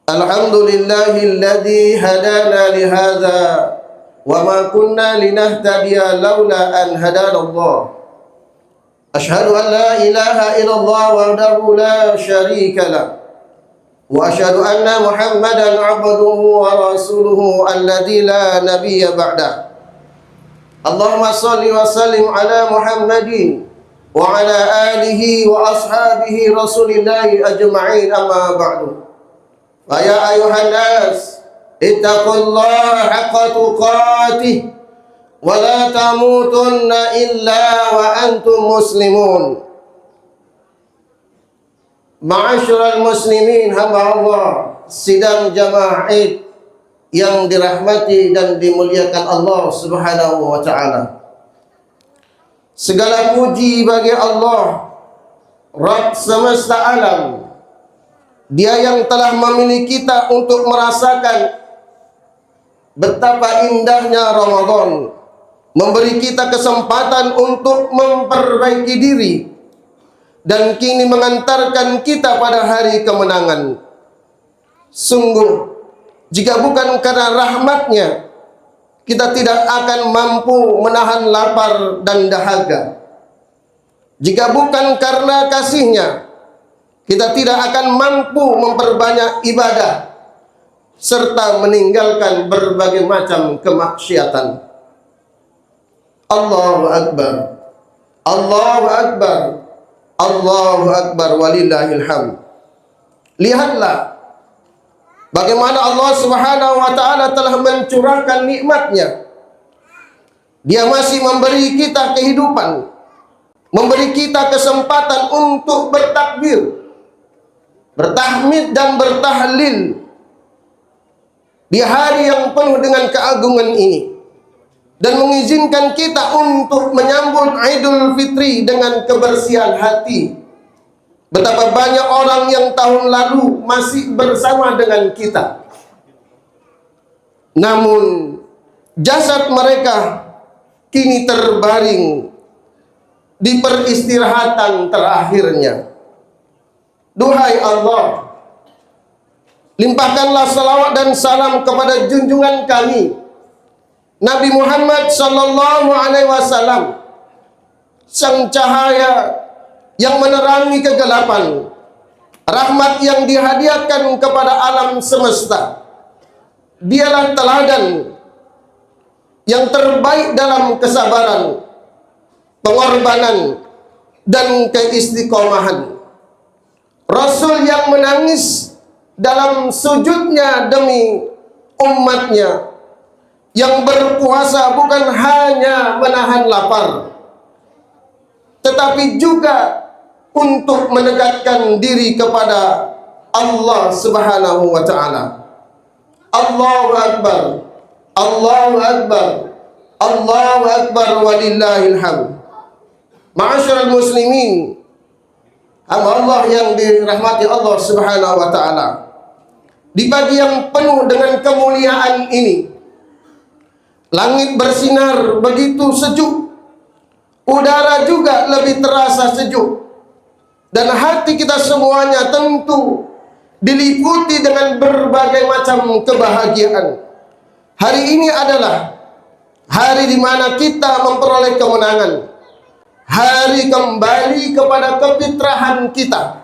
Alhamdulillahilladzi hadana lihadza wa ma kunna linahtadiya laula an hadanallah. Asyhadu an la ilaha illallah wahdahu la syarika lah. Wa asyhadu anna Muhammadan 'abduhu wa rasuluhu alladzi la nabiyya ba'da. Allahumma shalli wa sallim ala Muhammadin wa ala alihi wa ashabihi rasulillahi ajma'in, amma ba'du. Ya ayuhan nas, ittaqullaha haqqa tuqatih wa la tamutunna illa wa antum muslimun. Ma'asyiral muslimin, hamba Allah, sidang jamaah Id yang dirahmati dan dimuliakan Allah Subhanahu wa taala. Segala puji bagi Allah, Rabb semesta alam. Dia yang telah memilih kita untuk merasakan betapa indahnya Ramadan, memberi kita kesempatan untuk memperbaiki diri, dan kini mengantarkan kita pada hari kemenangan. Sungguh, jika bukan karena rahmatnya, kita tidak akan mampu menahan lapar dan dahaga. Jika bukan karena kasihnya, kita tidak akan mampu memperbanyak ibadah serta meninggalkan berbagai macam kemaksiatan. Allahu Akbar, Allahu Akbar, Allahu Akbar, walillahil hamd. Lihatlah bagaimana Allah Subhanahu wa taala telah mencurahkan nikmatnya. Dia masih memberi kita kehidupan, memberi kita kesempatan untuk bertakbir, bertahmid dan bertahlil di hari yang penuh dengan keagungan ini, dan mengizinkan kita untuk menyambut Idul Fitri dengan kebersihan hati. Betapa banyak orang yang tahun lalu masih bersama dengan kita, namun jasad mereka kini terbaring di peristirahatan terakhirnya. Duhai Allah, limpahkanlah salawat dan salam kepada junjungan kami Nabi Muhammad sallallahu alaihi wasallam, sang cahaya yang menerangi kegelapan, rahmat yang dihadiahkan kepada alam semesta. Dialah teladan yang terbaik dalam kesabaran, pengorbanan, dan keistiqomahan. Rasul yang menangis dalam sujudnya demi umatnya, yang berpuasa bukan hanya menahan lapar, tetapi juga untuk mendekatkan diri kepada Allah Subhanahu wa taala. Allahu Akbar, Allahu Akbar, Allahu Akbar, walillahil hamd. Ma'asyiral muslimin, hamba Allah yang dirahmati Allah Subhanahu wa taala. Di pagi yang penuh dengan kemuliaan ini, langit bersinar begitu sejuk, udara juga lebih terasa sejuk, dan hati kita semuanya tentu diliputi dengan berbagai macam kebahagiaan. Hari ini adalah hari di mana kita memperoleh kemenangan, hari kembali kepada kefitrahan kita,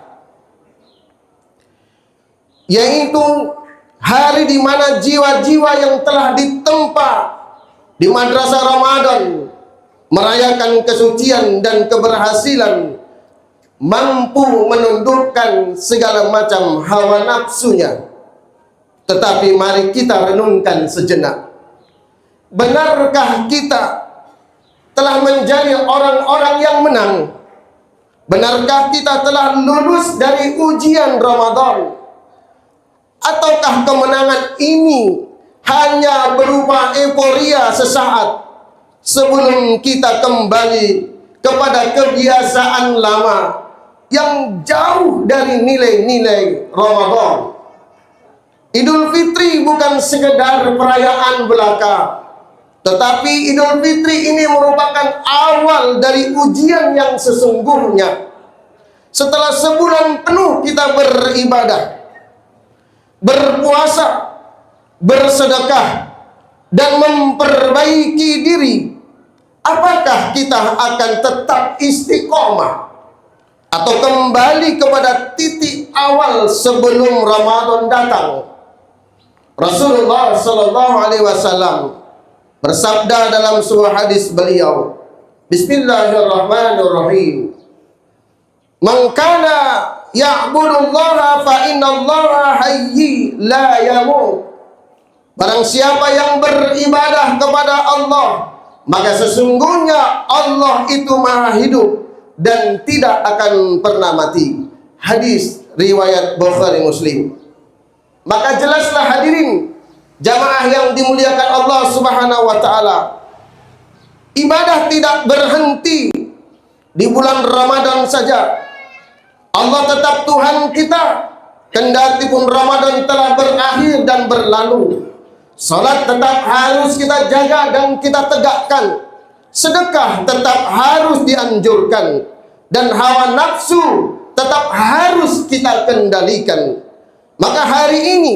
yaitu hari di mana jiwa-jiwa yang telah ditempa di madrasah Ramadan merayakan kesucian dan keberhasilan, mampu menundukkan segala macam hawa nafsunya. Tetapi mari kita renungkan sejenak. Benarkah kita telah menjadi orang-orang yang menang? Benarkah kita telah lulus dari ujian Ramadan? Ataukah kemenangan ini hanya berupa euforia sesaat sebelum kita kembali kepada kebiasaan lama yang jauh dari nilai-nilai Ramadan? Idul Fitri bukan sekedar perayaan belaka, tetapi Idul Fitri ini merupakan awal dari ujian yang sesungguhnya. Setelah sebulan penuh kita beribadah, berpuasa, bersedekah, dan memperbaiki diri, apakah kita akan tetap istiqomah atau kembali kepada titik awal sebelum Ramadan datang? Rasulullah sallallahu alaihi wasallam bersabda dalam sebuah hadis beliau, Bismillahirrahmanirrahim. Man kana ya'budullaha fa innallaha hayy la yamut. Barang siapa yang beribadah kepada Allah, maka sesungguhnya Allah itu maha hidup dan tidak akan pernah mati. Hadis riwayat Bukhari Muslim. Maka jelaslah hadirin jamaah yang dimuliakan Allah Subhanahu wa taala, ibadah tidak berhenti di bulan Ramadan saja. Allah tetap Tuhan kita, kendati pun Ramadan telah berakhir dan berlalu. Salat tetap harus kita jaga dan kita tegakkan. Sedekah tetap harus dianjurkan, dan hawa nafsu tetap harus kita kendalikan. Maka hari ini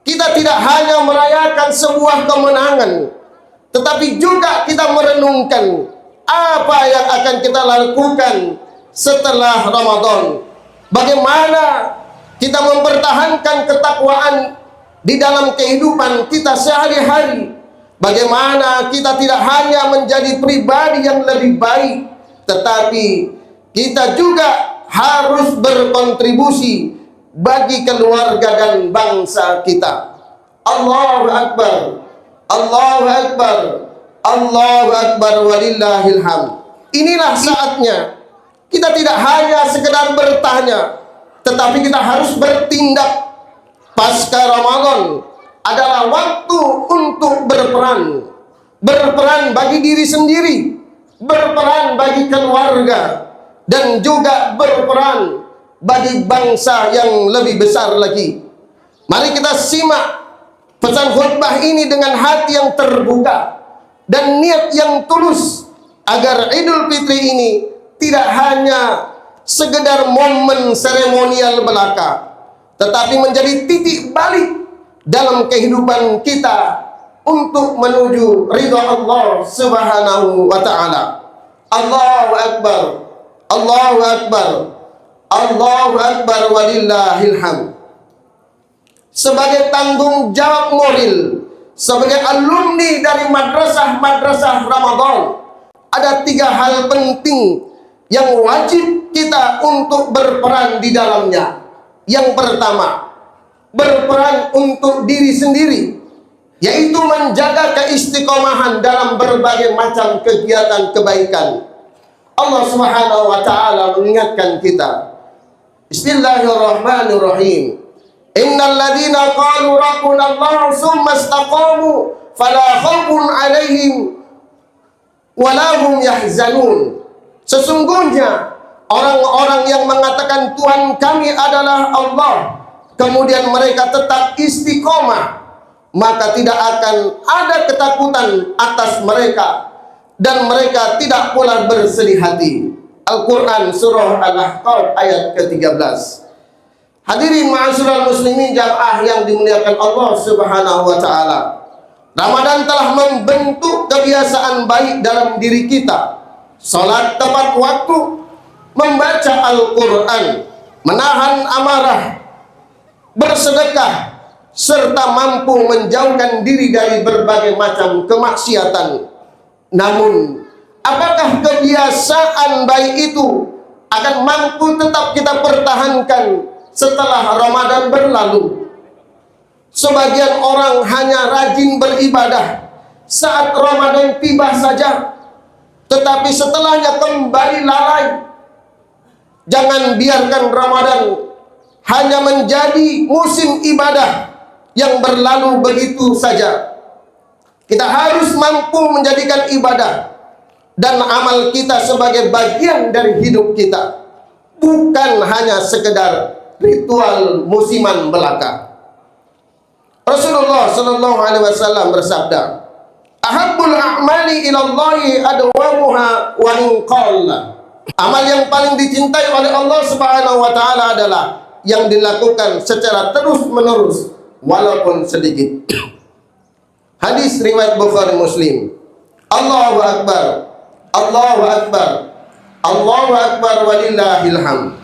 kita tidak hanya merayakan sebuah kemenangan, tetapi juga kita merenungkan apa yang akan kita lakukan setelah Ramadan. Bagaimana kita mempertahankan ketakwaan di dalam kehidupan kita sehari-hari. Bagaimana kita tidak hanya menjadi pribadi yang lebih baik, tetapi kita juga harus berkontribusi bagi keluarga dan bangsa kita. Allahu Akbar, Allahu Akbar, Allahu Akbar, walillahil hamd. Inilah saatnya kita tidak hanya sekedar bertanya, tetapi kita harus bertindak. Pasca Ramadan adalah waktu untuk berperan. Berperan bagi diri sendiri, berperan bagi keluarga, dan juga berperan bagi bangsa yang lebih besar lagi. Mari kita simak pesan khutbah ini dengan hati yang terbuka dan niat yang tulus, agar Idul Fitri ini tidak hanya sekedar momen seremonial belaka, tetapi menjadi titik balik dalam kehidupan kita untuk menuju ridha Allah Subhanahu wa taala. Allahu Akbar, Allahu Akbar, Allahu Akbar, walillahil hamd. Sebagai tanggung jawab moral, sebagai alumni dari madrasah-madrasah Ramadan, ada 3 hal penting yang wajib kita untuk berperan di dalamnya. Yang pertama, berperan untuk diri sendiri, yaitu menjaga keistiqomahan dalam berbagai macam kegiatan kebaikan. Allah Subhanahu wa taala mengingatkan kita, Bismillahirrahmanirrahim. Innal ladzina qalu rabbuna Allah tsumma istaqamu fala khaufun 'alaihim wa la hum yahzanun. Sesungguhnya orang-orang yang mengatakan Tuhan kami adalah Allah, kemudian mereka tetap istiqomah, maka tidak akan ada ketakutan atas mereka, dan mereka tidak pula bersedih hati. Al-Quran Surah Al-Ahqaf ayat ke-13. Hadirin ma'asyiral muslimin jamaah yang dimuliakan Allah Subhanahu wa taala, Ramadan telah membentuk kebiasaan baik dalam diri kita. Salat tepat waktu, membaca Al-Quran, menahan amarah, bersedekah, serta mampu menjauhkan diri dari berbagai macam kemaksiatan. Namun, apakah kebiasaan baik itu akan mampu tetap kita pertahankan setelah Ramadan berlalu? Sebagian orang hanya rajin beribadah saat Ramadan tiba saja, tetapi setelahnya kembali lalai. Jangan biarkan Ramadan hanya menjadi musim ibadah yang berlalu begitu saja. Kita harus mampu menjadikan ibadah dan amal kita sebagai bagian dari hidup kita, bukan hanya sekedar ritual musiman belaka. Rasulullah sallallahu alaihi wasallam bersabda, "Ahabbul a'mali ilallahi adwamuha wa in qalla." Amal yang paling dicintai oleh Allah Subhanahu wa taala adalah yang dilakukan secara terus-menerus walaupun sedikit. Hadis riwayat Bukhari Muslim. Allahu Akbar, Allahu Akbar, Allahu Akbar walillahil hamd.